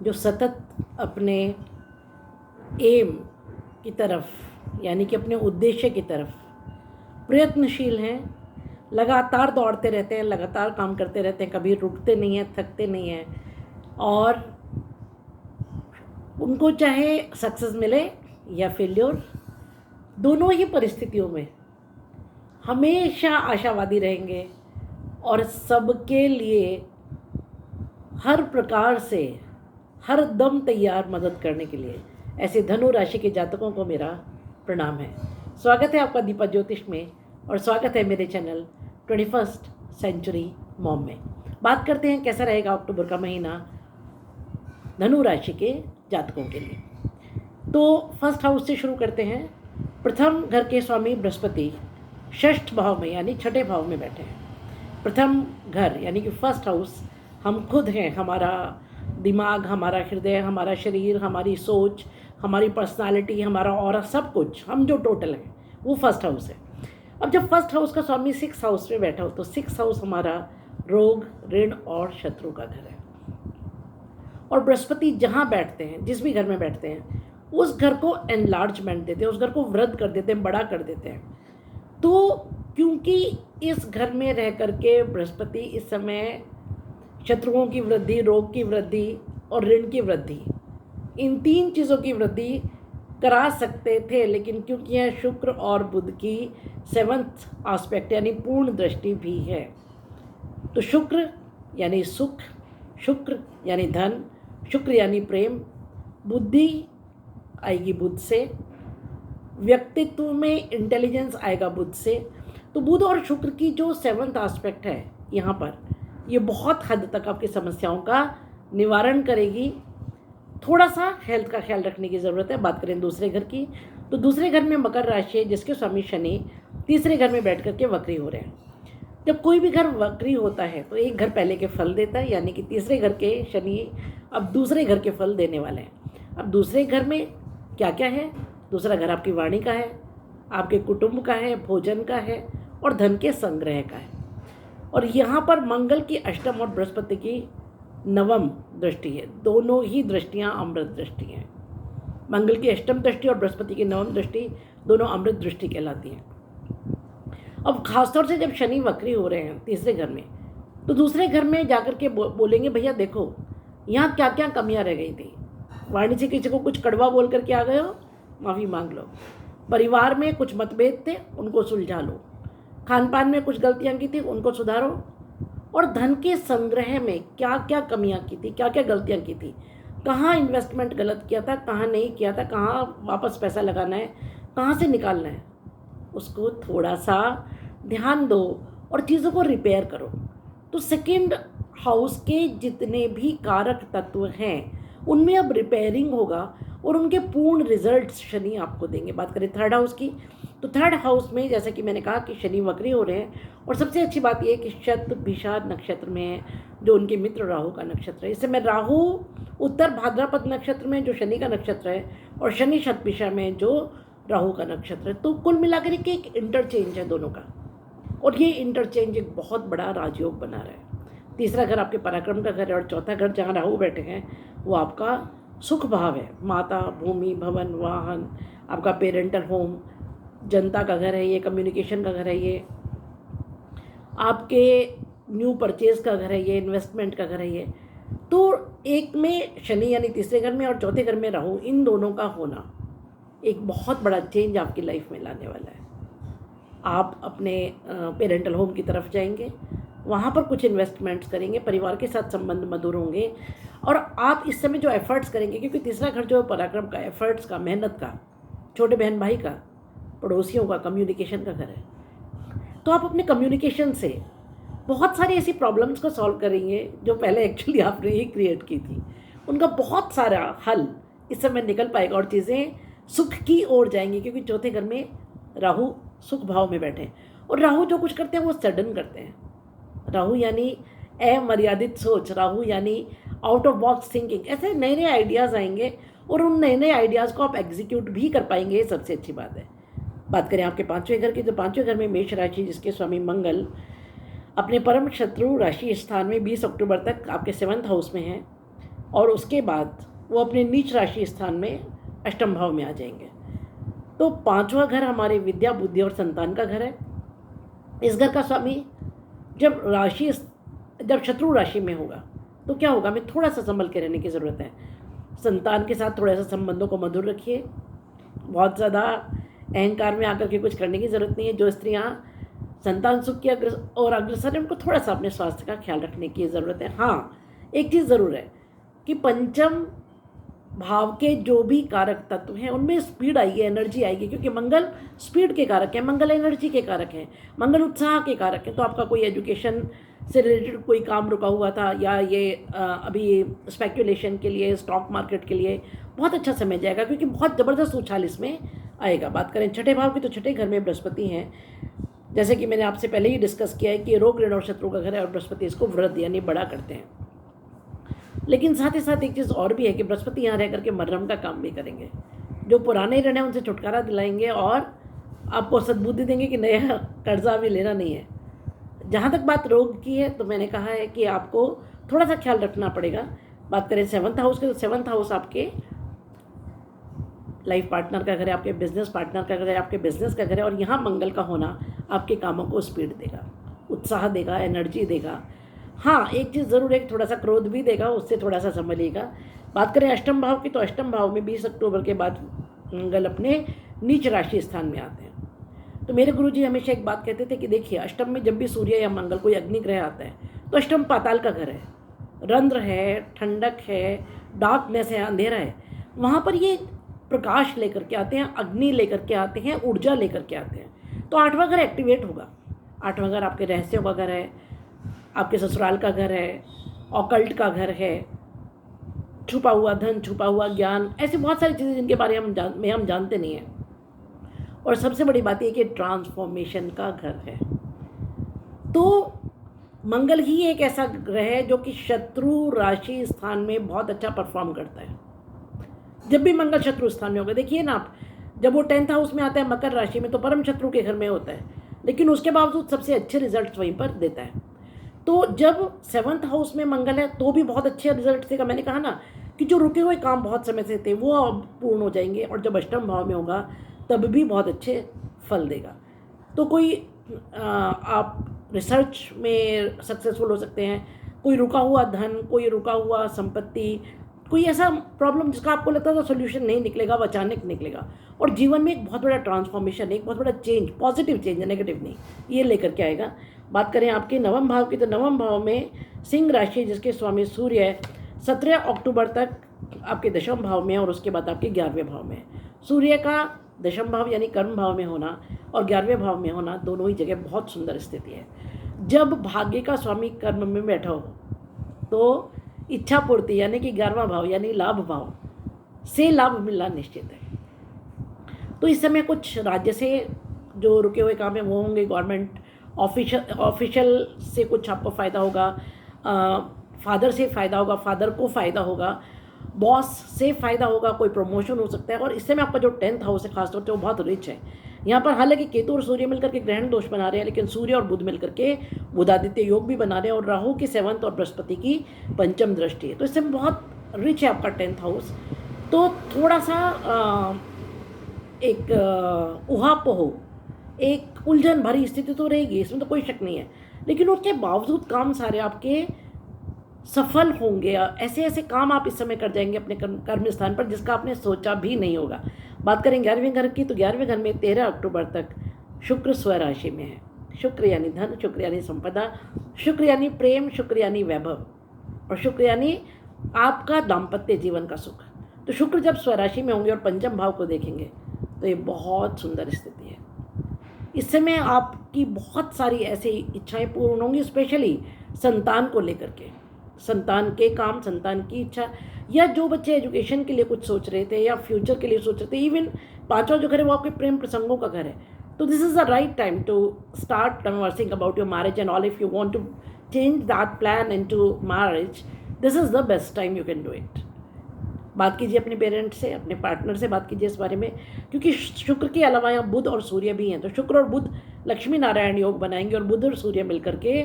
जो सतत अपने एम की तरफ यानी कि अपने उद्देश्य की तरफ प्रयत्नशील हैं, लगातार दौड़ते रहते हैं, लगातार काम करते रहते हैं, कभी रुकते नहीं हैं, थकते नहीं हैं, और उनको चाहे सक्सेस मिले या फेल्योर, दोनों ही परिस्थितियों में हमेशा आशावादी रहेंगे और सबके लिए हर प्रकार से हर दम तैयार मदद करने के लिए। ऐसे धनु राशि के जातकों को मेरा प्रणाम है। स्वागत है आपका दीपा ज्योतिष में और स्वागत है मेरे चैनल 21st सेंचुरी मॉम में। बात करते हैं कैसा रहेगा अक्टूबर का महीना धनु राशि के जातकों के लिए। तो फर्स्ट हाउस से शुरू करते हैं। प्रथम घर के स्वामी बृहस्पति षष्ठ भाव में यानी छठे भाव में बैठे हैं। प्रथम घर यानी कि फर्स्ट हाउस हम खुद हैं, हमारा दिमाग, हमारा हृदय, हमारा शरीर, हमारी सोच, हमारी पर्सनालिटी, हमारा और सब कुछ, हम जो टोटल हैं वो फर्स्ट हाउस है। अब जब फर्स्ट हाउस का स्वामी सिक्स हाउस में बैठा हो तो सिक्स हाउस हमारा रोग, ऋण और शत्रु का घर है। और बृहस्पति जहाँ बैठते हैं, जिस भी घर में बैठते हैं, उस घर को एनलार्जमेंट देते हैं, उस घर को वृद्ध कर देते हैं, बड़ा कर देते हैं। तो क्योंकि इस घर में रह करके बृहस्पति इस समय शत्रुओं की वृद्धि, रोग की वृद्धि और ऋण की वृद्धि, इन तीन चीज़ों की वृद्धि करा सकते थे, लेकिन क्योंकि यह शुक्र और बुध की 7th आस्पेक्ट यानी पूर्ण दृष्टि भी है, तो शुक्र यानी सुख, शुक्र यानी धन, शुक्र यानी प्रेम, बुद्धि आएगी बुध से, व्यक्तित्व में इंटेलिजेंस आएगा बुध से। तो बुध और शुक्र की जो 7th आस्पेक्ट है यहाँ पर, ये बहुत हद तक आपकी समस्याओं का निवारण करेगी। थोड़ा सा हेल्थ का ख्याल रखने की ज़रूरत है। बात करें दूसरे घर की, तो दूसरे घर में मकर राशि है जिसके स्वामी शनि तीसरे घर में बैठ करके वक्री हो रहे हैं। जब कोई भी घर वक्री होता है तो एक घर पहले के फल देता है, यानी कि तीसरे घर के शनि अब दूसरे घर के फल देने वाले हैं। अब दूसरे घर में क्या क्या है? दूसरा घर आपकी वाणी का है, आपके कुटुंब का है, भोजन का है और धन के संग्रह का है। और यहाँ पर मंगल की अष्टम और बृहस्पति की नवम दृष्टि है। दोनों ही दृष्टियाँ अमृत दृष्टि हैं। मंगल की अष्टम दृष्टि और बृहस्पति की नवम दृष्टि दोनों अमृत दृष्टि कहलाती हैं। अब खासतौर से जब शनि वक्री हो रहे हैं तीसरे घर में, तो दूसरे घर में जाकर के बोलेंगे भैया देखो यहाँ क्या क्या कमियाँ रह गई थी। वाणी से किसी को कुछ कड़वा बोल करके आ गए हो, माफ़ी मांग लो। परिवार में कुछ मतभेद थे, उनको सुलझा लो। खान पान में कुछ गलतियाँ की थी, उनको सुधारो। और धन के संग्रह में क्या क्या कमियाँ की थी, क्या क्या गलतियाँ की थी, कहाँ इन्वेस्टमेंट गलत किया था, कहाँ नहीं किया था, कहाँ वापस पैसा लगाना है, कहाँ से निकालना है, उसको थोड़ा सा ध्यान दो और चीज़ों को रिपेयर करो। तो सेकेंड हाउस के जितने भी कारक तत्व हैं उनमें अब रिपेयरिंग होगा और उनके पूर्ण रिजल्ट्स शनि आपको देंगे। बात करें थर्ड हाउस की, तो थर्ड हाउस में जैसे कि मैंने कहा कि शनि वक्री हो रहे हैं और सबसे अच्छी बात यह है कि शतभिषा नक्षत्र में है, जो उनके मित्र राहु का नक्षत्र है। इस समय राहु उत्तर भाद्रपद नक्षत्र में जो शनि का नक्षत्र है और शनि शतभिषा में जो राहु का नक्षत्र है। तो कुल मिलाकर के एक इंटरचेंज है दोनों का, और ये इंटरचेंज एक बहुत बड़ा राजयोग बना रहा है। तीसरा घर आपके पराक्रम का घर है और चौथा घर जहाँ राहु बैठे हैं वो आपका सुख भाव है। माता, भूमि, भवन, वाहन, आपका पेरेंटल होम, जनता का घर है ये, कम्युनिकेशन का घर है ये, आपके न्यू परचेज का घर है ये, इन्वेस्टमेंट का घर है ये। तो एक में शनि यानी तीसरे घर में और चौथे घर में राहु, इन दोनों का होना एक बहुत बड़ा चेंज आपकी लाइफ में लाने वाला है। आप अपने पेरेंटल होम की तरफ जाएंगे, वहाँ पर कुछ इन्वेस्टमेंट्स करेंगे, परिवार के साथ संबंध मधुर होंगे और आप इस समय जो एफर्ट्स करेंगे, क्योंकि तीसरा घर जो है पराक्रम का, एफर्ट्स का, मेहनत का, छोटे बहन भाई का, पड़ोसियों का, कम्युनिकेशन का घर है। तो आप अपने कम्युनिकेशन से बहुत सारी ऐसी प्रॉब्लम्स को सॉल्व करेंगे जो पहले एक्चुअली आपने ही क्रिएट की थी। उनका बहुत सारा हल इस समय निकल पाएगा और चीज़ें सुख की ओर जाएंगी, क्योंकि चौथे घर में राहु सुख भाव में बैठे हैं। और राहु जो कुछ करते हैं वो सडन करते हैं। राहु यानी अमर्यादित सोच, राहु यानी आउट ऑफ बॉक्स थिंकिंग। ऐसे नए नए आइडियाज़ आएंगे और उन नए नए आइडियाज़ को आप एग्जीक्यूट भी कर पाएंगे, ये सबसे अच्छी बात है। बात करें आपके पांचवें घर की, तो पांचवें घर में मेष राशि जिसके स्वामी मंगल अपने परम शत्रु राशि स्थान में 20 अक्टूबर तक आपके 7th हाउस में हैं। और उसके बाद वो अपने नीच राशि स्थान में अष्टम भाव में आ जाएंगे। तो पांचवा घर हमारे विद्या, बुद्धि और संतान का घर है। इस घर का स्वामी जब शत्रु राशि में होगा तो क्या होगा, हमें थोड़ा सा संभल के रहने की ज़रूरत है। संतान के साथ थोड़ा सा संबंधों को मधुर रखिए। बहुत ज़्यादा अहंकार में आकर के कुछ करने की ज़रूरत नहीं है। जो स्त्रियाँ संतान सुख की और अग्रसर है, उनको थोड़ा सा अपने स्वास्थ्य का ख्याल रखने की ज़रूरत है। हाँ, एक चीज़ ज़रूर है कि पंचम भाव के जो भी कारक तत्व हैं उनमें स्पीड आएगी, एनर्जी आएगी, क्योंकि मंगल स्पीड के कारक हैं, मंगल एनर्जी के कारक हैं, मंगल उत्साह के कारक हैं। तो आपका कोई एजुकेशन से रिलेटेड कोई काम रुका हुआ था, या ये अभी स्पेक्यूलेशन के लिए, स्टॉक मार्केट के लिए बहुत अच्छा समय जाएगा, क्योंकि बहुत ज़बरदस्त उछाल इसमें आएगा। बात करें छठे भाव की, तो छठे घर में बृहस्पति हैं। जैसे कि मैंने आपसे पहले ही डिस्कस किया है कि रोग, ऋण और शत्रु का घर है, और बृहस्पति इसको वृद्धि यानी बड़ा करते हैं। लेकिन साथ ही साथ एक चीज़ और भी है कि बृहस्पति यहाँ रह करके मर्रम का काम भी करेंगे। जो पुराने ऋण है उनसे छुटकारा दिलाएंगे और आपको सद्बुद्धि देंगे कि नया कर्जा भी लेना नहीं है। जहाँ तक बात रोग की है, तो मैंने कहा है कि आपको थोड़ा सा ख्याल रखना पड़ेगा। बात करें 7th हाउस के, तो 7th हाउस आपके लाइफ पार्टनर का घर है, आपके बिजनेस पार्टनर का घर है, आपके बिजनेस का घर है, और यहाँ मंगल का होना आपके कामों को स्पीड देगा, उत्साह देगा, एनर्जी देगा। हाँ, एक चीज़ ज़रूर है कि थोड़ा सा क्रोध भी देगा, उससे थोड़ा सा संभलिएगा। बात करें अष्टम भाव की, तो अष्टम भाव में 20 अक्टूबर के बाद मंगल अपने नीच राशि स्थान में आते हैं। तो मेरे गुरुजी हमेशा एक बात कहते थे कि देखिए, अष्टम में जब भी सूर्य या मंगल कोई अग्नि ग्रह आता है, तो अष्टम पाताल का घर है, रंध्र है, ठंडक है, डार्कनेस है, अंधेरा है। वहाँ पर ये प्रकाश लेकर के आते हैं, अग्नि लेकर के आते हैं, ऊर्जा लेकर के आते हैं। तो 8वां घर एक्टिवेट होगा। 8वां घर आपके रहस्यों का घर है, आपके ससुराल का घर है, ऑकल्ट का घर है, छुपा हुआ धन, छुपा हुआ ज्ञान, ऐसी बहुत सारी चीज़ें जिनके बारे में हम जानते नहीं हैं। और सबसे बड़ी बात यह कि ट्रांसफॉर्मेशन का घर है। तो मंगल ही एक ऐसा ग्रह है जो कि शत्रु राशि स्थान में बहुत अच्छा परफॉर्म करता है। जब भी मंगल शत्रु स्थान में होगा, देखिए ना आप, जब वो 10th हाउस में आता है मकर राशि में, तो परम शत्रु के घर में होता है, लेकिन उसके बावजूद सबसे अच्छे रिजल्ट वहीं पर देता है। तो जब 7th हाउस में मंगल है तो भी बहुत अच्छे रिजल्ट देगा। मैंने कहा ना कि जो रुके हुए काम बहुत समय से थे वो अब पूर्ण हो जाएंगे, और जब अष्टम भाव में होगा तब भी बहुत अच्छे फल देगा। तो कोई आप रिसर्च में सक्सेसफुल हो सकते हैं, कोई रुका हुआ धन, कोई रुका हुआ संपत्ति, कोई ऐसा प्रॉब्लम जिसका आपको लगता था सोल्यूशन नहीं निकलेगा, वो अचानक निकलेगा, और जीवन में एक बहुत बड़ा ट्रांसफॉर्मेशन, एक बहुत बड़ा चेंज, पॉजिटिव चेंज, नेगेटिव नहीं, ये लेकर के आएगा। बात करें आपके नवम भाव की, तो नवम भाव में सिंह राशि जिसके स्वामी सूर्य है, 17 अक्टूबर तक आपके दशम भाव में, और उसके बाद आपके 11वें भाव में। सूर्य का दशम भाव यानी कर्म भाव में होना और 11वें भाव में होना, दोनों ही जगह बहुत सुंदर स्थिति है। जब भाग्य का स्वामी कर्म में बैठा हो तो इच्छा पूर्ति यानी कि 11वां भाव यानी लाभ भाव से लाभ मिलना निश्चित है। तो इस समय कुछ राज्य से जो रुके हुए काम है वो होंगे, गवर्नमेंट ऑफिशियल से कुछ आपको फ़ायदा होगा, फादर से फ़ायदा होगा, फादर को फ़ायदा होगा, बॉस से फ़ायदा होगा, कोई प्रमोशन हो सकता है। और इस समय आपका जो 10th हाउस है खासतौर से वो बहुत रिच है। यहाँ पर हालांकि केतु और सूर्य मिलकर के ग्रहण दोष बना रहे हैं, लेकिन सूर्य और बुध मिलकर के बुधादित्य योग भी बना रहे हैं, और राहु की 7th और बृहस्पति की पंचम दृष्टि है। तो इस समय बहुत रिच है आपका 10th हाउस। तो थोड़ा सा एक उहापोह, एक उलझन भरी स्थिति तो रहेगी, इसमें तो कोई शक नहीं है, लेकिन उसके बावजूद काम सारे आपके सफल होंगे। ऐसे ऐसे काम आप इस समय कर जाएंगे अपने कर्म स्थान पर जिसका आपने सोचा भी नहीं होगा। बात करें 11वें घर की, तो 11वें घर में 13 अक्टूबर तक शुक्र स्वराशि में है। शुक्र यानी धन, शुक्र यानी संपदा, शुक्र यानी प्रेम, शुक्र यानी वैभव, और शुक्र यानी आपका दाम्पत्य जीवन का सुख। तो शुक्र जब स्वराशि में होंगे और पंचम भाव को देखेंगे तो ये बहुत सुंदर स्थिति है। इस समय आपकी बहुत सारी ऐसी इच्छाएं पूर्ण होंगी, स्पेशली संतान को लेकर के, संतान के काम, संतान की इच्छा, या जो बच्चे एजुकेशन के लिए कुछ सोच रहे थे या फ्यूचर के लिए सोच रहे थे। इवन 5वां जो घर है वो आपके प्रेम प्रसंगों का घर है। तो this is the right time to start conversing about your marriage and all. If you want to change that plan into marriage, this is the best time you can do it. बात कीजिए अपने parents से, अपने partner से बात कीजिए इस बारे में, क्योंकि शुक्र के अलावा यहाँ बुध और सूर्य भी हैं। तो शुक्र और बुध लक्ष्मी नारायण योग बनाएंगे, और बुध और सूर्य मिलकर के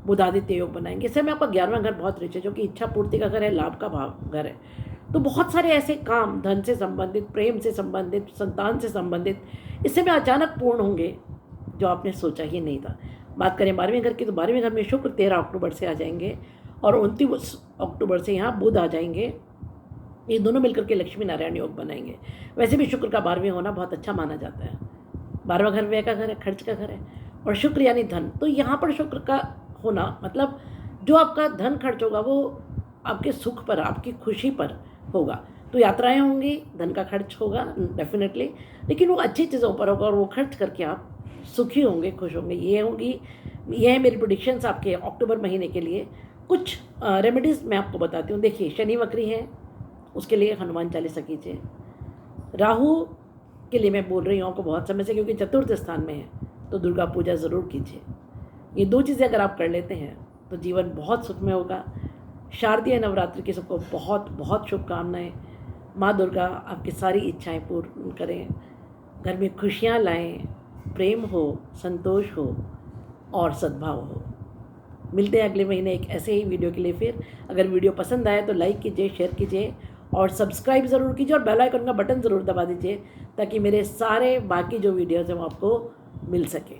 बुधादित्य योग बनाएंगे। इससे में आपका 11वां घर बहुत रिच है, जो कि इच्छा पूर्ति का घर है, लाभ का भाव घर है। तो बहुत सारे ऐसे काम धन से संबंधित, प्रेम से संबंधित, संतान से संबंधित इससे में अचानक पूर्ण होंगे जो आपने सोचा ही नहीं था। बात करें 12वें घर की, तो 12वें घर में शुक्र 13 अक्टूबर से आ जाएंगे और 29 अक्टूबर से यहाँ बुध आ जाएंगे। ये दोनों मिलकर के लक्ष्मी नारायण योग बनाएंगे। वैसे भी शुक्र का 12वें होना बहुत अच्छा माना जाता है। 12वां घर व्यय का घर है, खर्च का घर है, और शुक्र यानी धन। तो यहाँ पर शुक्र का होना मतलब जो आपका धन खर्च होगा वो आपके सुख पर, आपकी खुशी पर होगा। तो यात्राएं होंगी, धन का खर्च होगा डेफिनेटली, लेकिन वो अच्छी चीज़ों पर होगा और वो खर्च करके आप सुखी होंगे, खुश होंगे। ये है मेरी प्रोडिक्शंस आपके अक्टूबर महीने के लिए। कुछ रेमेडीज़ मैं आपको बताती हूँ। देखिए, शनि वक्री है, उसके लिए हनुमान चालीसा कीजिए। राहु के लिए मैं बोल रही हूँ आपको बहुत समय से, क्योंकि चतुर्थ स्थान में है, तो दुर्गा पूजा ज़रूर कीजिए। ये 2 चीज़ें अगर आप कर लेते हैं तो जीवन बहुत सुखमय होगा। शारदीय नवरात्रि की सबको बहुत बहुत शुभकामनाएं। माँ दुर्गा आपकी सारी इच्छाएं पूर्ण करें, घर में खुशियाँ लाएं, प्रेम हो, संतोष हो और सद्भाव हो। मिलते हैं अगले महीने एक ऐसे ही वीडियो के लिए फिर। अगर वीडियो पसंद आए तो लाइक कीजिए, शेयर कीजिए और सब्सक्राइब ज़रूर कीजिए और बेल आइकन का बटन ज़रूर दबा दीजिए, ताकि मेरे सारे बाकी जो वीडियोज़ हैं वो आपको मिल सके।